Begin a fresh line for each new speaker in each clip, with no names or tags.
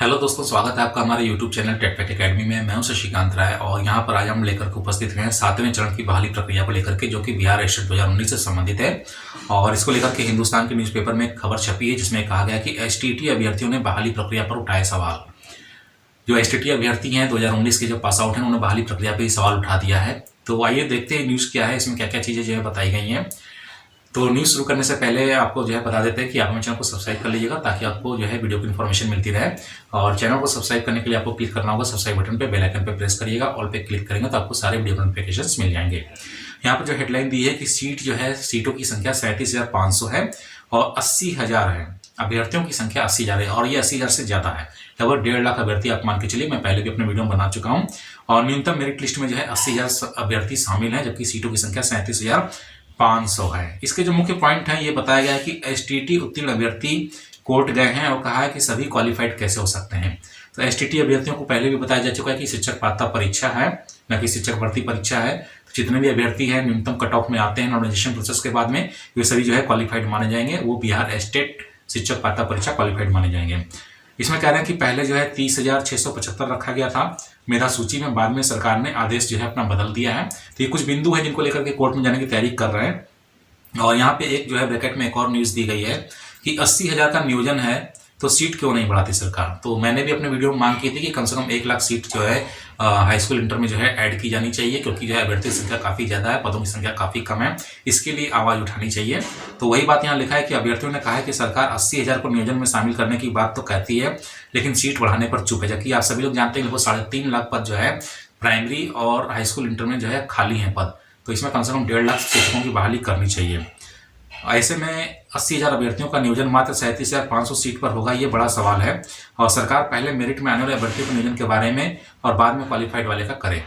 Hello दोस्तों, स्वागत है आपका हमारे YouTube channel Tech Fact Academy में। मैं हूं शशिकांत राय और यहां पर आज हम लेकर के उपस्थित हैं 7वें चरण की बहाली प्रक्रिया को लेकर के, जो कि बिहार एस्टेट 2019 से संबंधित है। और इसको लेकर के हिंदुस्तान के न्यूज़पेपर में एक खबर छपी है जिसमें कहा गया कि एसटीटी अभ्यर्थियों ने बहाली प्रक्रिया पर उठाए सवाल। जो एसटीटी अभ्यर्थी हैं 2019 के जो पास आउट हैं, उन्होंने बहाली प्रक्रिया पर ही सवाल उठा दिया है। तो आइए देखते हैं न्यूज़ क्या है, इसमें क्या क्या चीज़ें जो है बताई गई हैं। तो न्यूज़ शुरू करने से पहले आपको जो है बता देते हैं कि आप हमारे चैनल को सब्सक्राइब कर लीजिएगा ताकि आपको जो है वीडियो की इन्फॉर्मेशन मिलती रहे। और चैनल को सब्सक्राइब करने के लिए आपको क्लिक करना होगा सब्सक्राइब बटन पे, बेल आइकन पे प्रेस करिएगा, ऑल पे क्लिक करेंगे तो आपको सारे वीडियो नोटिफिकेशंस मिल जाएंगे। यहाँ पर जो हेडलाइन दी है कि सीट जो है, सीटों की संख्या 37,500 है और 80,000 है। अभ्यर्थियों की संख्या 80,000 है और ये 80,000 से ज्यादा है। लगभग 1.5 लाख अभ्यर्थी आप मान के चलिए। मैं पहले भी अपने वीडियो में बना चुका हूँ और न्यूनतम मेरिट लिस्ट में जो है 80,000 अभ्यर्थी शामिल हैं, जबकि सीटों की संख्या 37,500 है। इसके जो मुख्य पॉइंट हैं, ये बताया गया है कि एसटीटी उत्तीर्ण अभ्यर्थी कोर्ट गए हैं और कहा है कि सभी क्वालिफाइड कैसे हो सकते हैं। तो एसटीटी अभ्यर्थियों को पहले भी बताया जा चुका है कि शिक्षक पात्रता परीक्षा है, न कि शिक्षक भर्ती परीक्षा है। तो जितने भी अभ्यर्थी हैं न्यूनतम कट ऑफ में आते हैं नॉमिनेशन प्रोसेस के बाद में, वे सभी जो है क्वालिफाइड माने जाएंगे। वो बिहार एस्टेट शिक्षक पात्रता परीक्षा क्वालिफाइड माने जाएंगे। इसमें कह रहे हैं कि पहले जो है 30,675 रखा गया था मेधा सूची में, बाद में सरकार ने आदेश जो है अपना बदल दिया है। तो ये कुछ बिंदु है जिनको लेकर के कोर्ट में जाने की तैयारी कर रहे हैं। और यहाँ पे एक जो है ब्रैकेट में एक और न्यूज़ दी गई है कि 80,000 का नियोजन है तो सीट क्यों नहीं बढ़ाती सरकार। तो मैंने भी अपने वीडियो में मांग की थी कि कम से कम 1 लाख सीट जो है हाई स्कूल इंटर में जो है ऐड की जानी चाहिए, क्योंकि जो है अभ्यर्थी की संख्या काफ़ी ज़्यादा है, पदों की संख्या काफ़ी कम है। इसके लिए आवाज़ उठानी चाहिए। तो वही बात यहाँ लिखा है कि अभ्यर्थियों ने कहा है कि सरकार 80,000 को नियोजन में शामिल करने की बात तो कहती है, लेकिन सीट बढ़ाने पर चुप है। जबकि आप सभी लोग जानते हैं लगभग 3.5 लाख पद जो है प्राइमरी और हाई स्कूल इंटर में जो है खाली हैं पद। तो इसमें कम से कम 1.5 लाख शिक्षकों की बहाली करनी चाहिए। ऐसे में 80,000 अभ्यर्थियों का नियोजन मात्र 37,500 सीट पर होगा, ये बड़ा सवाल है। और सरकार पहले मेरिट में आने वाले अभ्यर्थियों के नियोजन के बारे में और बाद में क्वालिफाइड वाले का करे,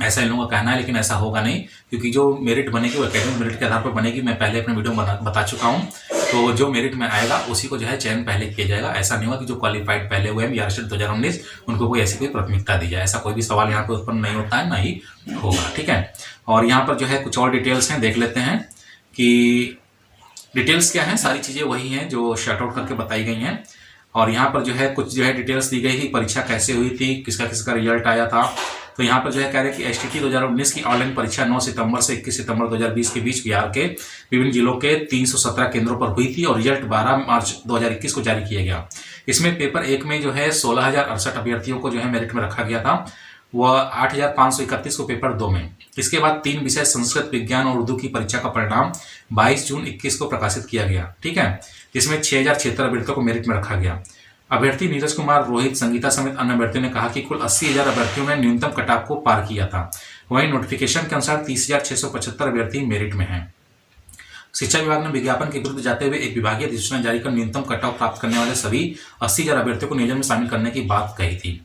ऐसा इन लोगों का कहना है। लेकिन ऐसा होगा नहीं, क्योंकि जो मेरिट बनेगी वो एकेडमिक मेरिट के आधार पर बनेगी। मैं पहले अपने वीडियो में बता चुका हूँ। तो जो मेरिट में आएगा उसी को जो है चयन पहले किया जाएगा। ऐसा नहीं होगा कि जो क्वालिफाइड पहले हुए हैं बिहार एस्टेट 2019 उनको कोई ऐसी कोई प्राथमिकता दी जाए। ऐसा कोई भी सवाल यहाँ पर उत्पन्न नहीं होता है, ना ही होगा। ठीक है। और यहाँ पर जो है कुछ और डिटेल्स हैं, देख लेते हैं कि डिटेल्स क्या है। सारी चीज़ें वही हैं जो शर्ट आउट करके बताई गई हैं। और यहाँ पर जो है कुछ जो है डिटेल्स दी गई थी, परीक्षा कैसे हुई थी, किसका किसका रिजल्ट आया था। तो यहाँ पर जो है कह रहे हैं कि एसटीटी 2019 की ऑनलाइन परीक्षा 9 सितंबर से 21 सितंबर 2020 के बीच बिहार के विभिन्न जिलों के 317 केंद्रों पर हुई थी और रिजल्ट 12 मार्च 2021 को जारी किया गया। इसमें पेपर 1 में जो है 16,068 अभ्यर्थियों को जो है मेरिट में रखा गया था, वह 8,531 को पेपर 2 में। इसके बाद 3 विषय संस्कृत, विज्ञान और उर्दू की परीक्षा का परिणाम 22 जून 21 को प्रकाशित किया गया। ठीक है। जिसमें 6,076 अभ्यर्थियों को मेरिट में रखा गया। अभ्यर्थी नीरज कुमार, रोहित, संगीता समेत अन्य अभ्यर्थियों ने कहा कि कुल 80,000 अभ्यर्थियों ने न्यूनतम कटऑफ को पार किया था। वहीं नोटिफिकेशन के अनुसार 30,675 अभ्यर्थी मेरिट में हैं। शिक्षा विभाग ने विज्ञापन के विरुद्ध जाते हुए एक विभागीय अधिसूचना जारी कर न्यूनतम कटऑफ प्राप्त करने वाले सभी 80,000 अभ्यर्थियों को नियोजन में शामिल करने की बात कही थी।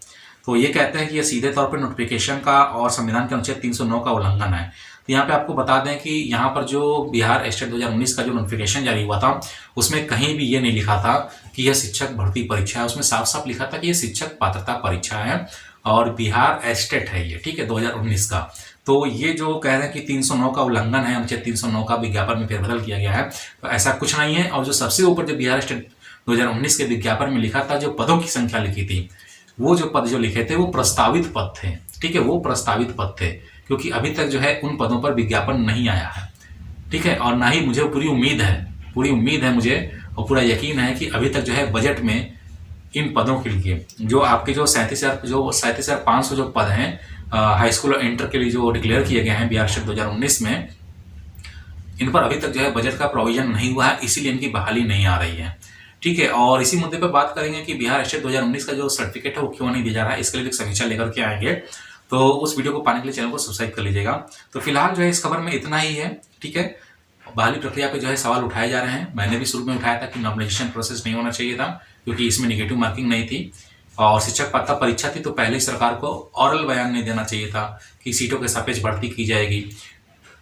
तो ये कहते हैं कि यह सीधे तौर पर नोटिफिकेशन का और संविधान के अनुच्छेद 309 का उल्लंघन है। तो यहाँ पे आपको बता दें कि यहाँ पर जो बिहार एस्टेट 2019 का जो नोटिफिकेशन जारी हुआ था, उसमें कहीं भी ये नहीं लिखा था कि यह शिक्षक भर्ती परीक्षा है। उसमें साफ साफ लिखा था कि यह शिक्षक पात्रता परीक्षा है और बिहार एस्टेट है ये। ठीक है, 2019 का। तो ये जो कह रहे हैं कि 309 का उल्लंघन है, अनुच्छेद 309 का विज्ञापन में फेरबदल किया गया है, तो ऐसा कुछ नहीं है। और जो सबसे ऊपर जो बिहार एस्टेट 2019 के विज्ञापन में लिखा था, जो पदों की संख्या लिखी थी, वो जो पद जो लिखे थे वो प्रस्तावित पद थे। ठीक है, वो प्रस्तावित पद थे, क्योंकि अभी तक जो है उन पदों पर विज्ञापन नहीं आया है। ठीक है। और ना ही मुझे पूरी उम्मीद है मुझे, और पूरा यकीन है कि अभी तक जो है बजट में इन पदों के लिए जो आपके जो 37,500 जो पद हैं हाई स्कूल और इंटर के लिए जो डिक्लेयर किए गए हैं बिहार एस्टेट 2019 में, इन पर अभी तक जो है बजट का प्रोविजन नहीं हुआ है, इसीलिए इनकी बहाली नहीं आ रही है। ठीक है। और इसी मुद्दे पर बात करेंगे कि बिहार एस्टेट 2019 का जो सर्टिफिकेट है वो क्यों नहीं दिया जा रहा है। इसके लिए एक समीक्षा लेकर के आएंगे। तो उस वीडियो को पाने के लिए चैनल को सब्सक्राइब कर लीजिएगा। तो फिलहाल जो है इस खबर में इतना ही है। ठीक है। बहाली प्रक्रिया पे जो है सवाल उठाए जा रहे हैं। मैंने भी शुरू में उठाया था कि नॉमिनेशन प्रोसेस नहीं होना चाहिए था, क्योंकि इसमें निगेटिव मार्किंग नहीं थी और शिक्षक पात्रता परीक्षा थी। तो पहले ही सरकार को ऑरल बयान नहीं देना चाहिए था कि सीटों के सापेक्ष भर्ती की जाएगी।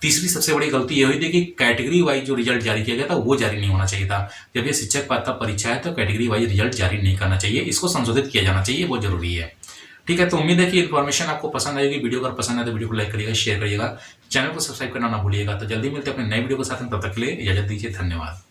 तीसरी सबसे बड़ी गलती ये हुई थी कि कैटेगरी वाइज जो रिजल्ट जारी किया गया था वो जारी नहीं होना चाहिए था। जब ये शिक्षक पात्रता परीक्षा है तो कैटेगरी वाइज रिजल्ट जारी नहीं करना चाहिए, इसको संशोधित किया जाना चाहिए, वो जरूरी है। ठीक है। तो उम्मीद है कि इन्फॉर्मेशन आपको पसंद आएगी। वीडियो अगर पसंद आए तो वीडियो को लाइक करिएगा, शेयर करिएगा, चैनल को सब्सक्राइब करना ना भूलिएगा। तो जल्दी मिलते हैं अपने नए वीडियो के साथ। तब तक के लिए इजाजत दीजिए। धन्यवाद।